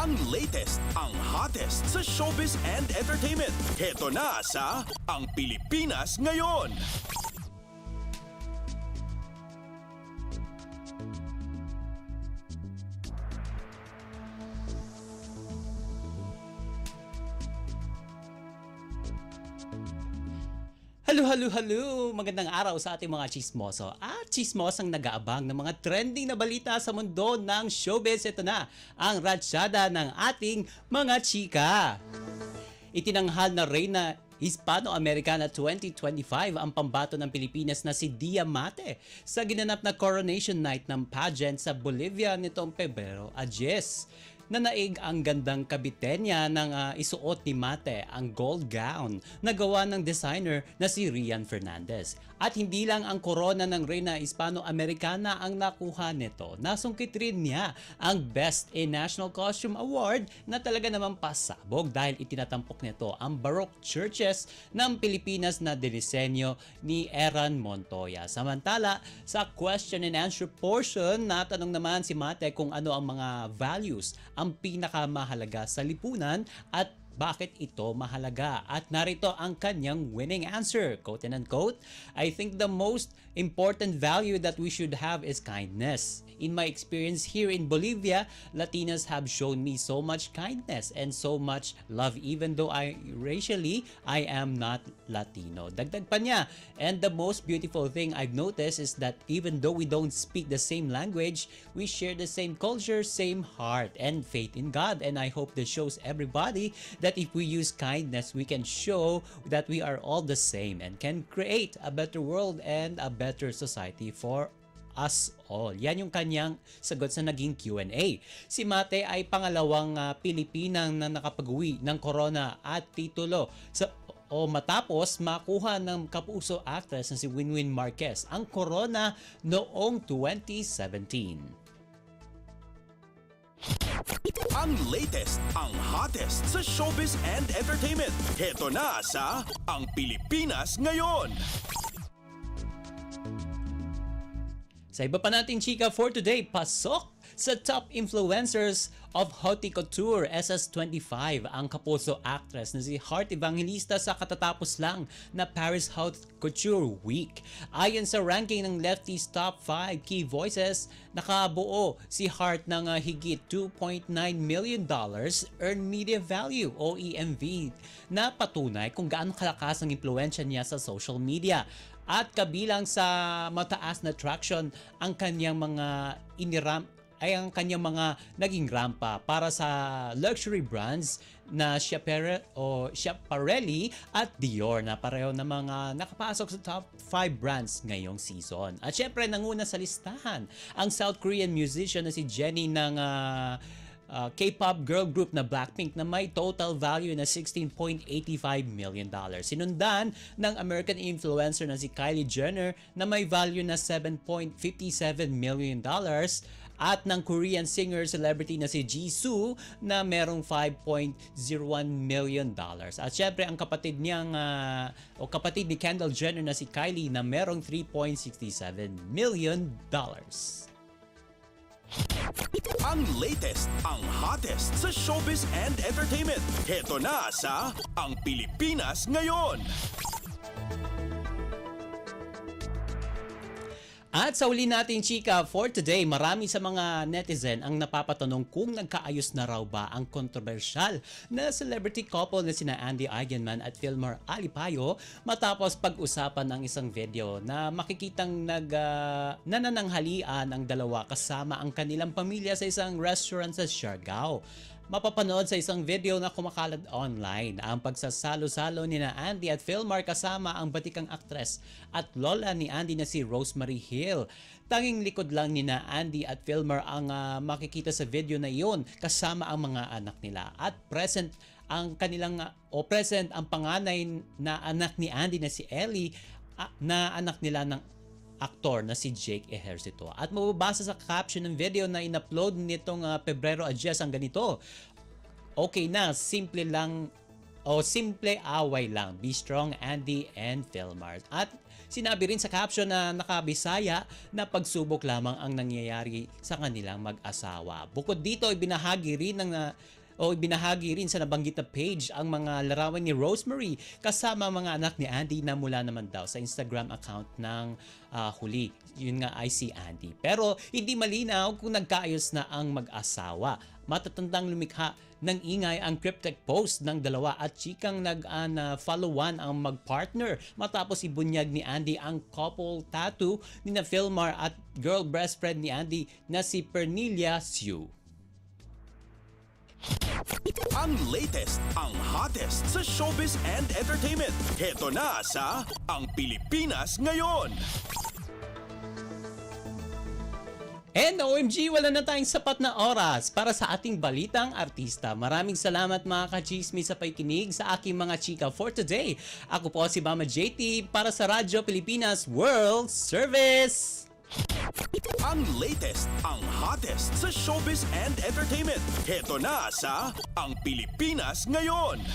Ang latest, ang hottest sa showbiz and entertainment. Heto na sa Ang Pilipinas Ngayon. Hello! Magandang araw sa ating mga chismoso at chismosang nag-aabang ng mga trending na balita sa mundo ng showbiz. Ito na ang ratsyada ng ating mga chika. Itinanghal na Reyna Hispano-Americana 2025 ang pambato ng Pilipinas na si Diamante sa ginanap na coronation night ng pageant sa Bolivia nitong Pebrero 10. Nanaig ang gandang kabitenya ng isuot ni Mate, ang gold gown na gawa ng designer na si Rian Fernandez. At hindi lang ang korona ng Reyna Hispano-Americana ang nakuha nito. Nasungkit rin niya ang Best in National Costume Award na talaga namang pasabog dahil itinatampok nito ang Baroque churches ng Pilipinas na dinisenyo ni Eran Montoya. Samantala, sa question and answer portion, natanong naman si Mate kung ano ang mga values ang pinakamahalaga sa lipunan at bakit ito mahalaga. At narito ang kanyang winning answer. Quote and unquote, I think the most important value that we should have is kindness. In my experience here in Bolivia, Latinas have shown me so much kindness and so much love even though racially I am not Latino. Dagdag pa niya, and the most beautiful thing I've noticed is that even though we don't speak the same language, we share the same culture, same heart, and faith in God. And I hope this shows everybody that if we use kindness, we can show that we are all the same and can create a better world and a better society for us all. Yan yung kanyang sagot sa naging Q&A. Si Mate ay pangalawang Pilipinang na nakapag-uwi ng corona at titulo matapos makuha ng kapuso actress na si Winwin Marquez ang corona noong 2017. Ang latest, ang hottest sa showbiz and entertainment. Heto na sa Ang Pilipinas Ngayon. Sa iba pa nating chika for today, pasok sa top influencers of Haute Couture SS25 ang kapuso actress na si Heart Evangelista sa katatapos lang na Paris Haute Couture Week. Ayon sa ranking ng Lefty's Top 5 Key Voices, nakabuo si Heart ng higit $2.9 million Earned Media Value o EMV na patunay kung gaano kalakas ang impluensya niya sa social media. At kabilang sa mataas na traction ang kanyang mga ang kanyang mga naging rampa para sa luxury brands na Schiaparelli at Dior na pareho na mga nakapasok sa top 5 brands ngayong season. At syempre nanguna sa listahan ang South Korean musician na si Jennie ng K-pop girl group na Blackpink na may total value na $16.85 million. Sinundan ng American influencer na si Kylie Jenner na may value na $7.57 million at ng Korean singer celebrity na si Jisoo na merong $5.01 million. At syempre ang kapatid kapatid ni Kendall Jenner na si Kylie na merong $3.67 million. Ang latest, ang hottest sa showbiz and entertainment. Heto na sa Ang Pilipinas Ngayon. At sa uli nating chika for today, marami sa mga netizen ang napapatanong kung nagkaayos na raw ba ang kontrobersyal na celebrity couple na sina Andy Eigenman at Filmar Alipayo matapos pag-usapan ng isang video na makikitang nanananghalian ang dalawa kasama ang kanilang pamilya sa isang restaurant sa Siargao. Mapapanood sa isang video na kumakalat online ang pagsasalo-salo ni na Andy at Filmar kasama ang batikang aktres at lola ni Andy na si Rosemary Hill. Tanging likod lang ni na Andy at Filmar ang makikita sa video na iyon kasama ang mga anak nila at present ang panganay na anak ni Andy na si Ellie na anak nila ng aktor na si Jake Ejercito. At mababasa sa caption ng video na in-upload nitong Pebrero 10 ang ganito. Okay na, simple lang o simple away lang. Be strong, Andy and Filmar. At Sinabi rin sa caption na nakabisaya na pagsubok lamang ang nangyayari sa kanilang mag-asawa. Bukod dito, ibinahagi rin sa nabanggit na page ang mga larawan ni Rosemary kasama mga anak ni Andy na mula naman daw sa Instagram account ng huli. Yun nga ay si Andy. Pero hindi malinaw kung nagkaayos na ang mag-asawa. Matatandang lumikha ng ingay ang cryptic post ng dalawa at chikang nag-followan ang mag-partner matapos ibunyag ni Andy ang couple tattoo ni na Philmar at girl best friend ni Andy na si Pernilia Sue. Ang latest, ang hottest sa showbiz and entertainment. Heto na sa Ang Pilipinas Ngayon. And OMG, wala na tayong sapat na oras para sa ating balitang artista. Maraming salamat mga ka-chismis sa pakikinig sa aking mga chika for today. Ako po si Mama JT para sa Radyo Pilipinas World Service. Ang latest, ang hottest sa showbiz and entertainment. Heto na sa Ang Pilipinas Ngayon.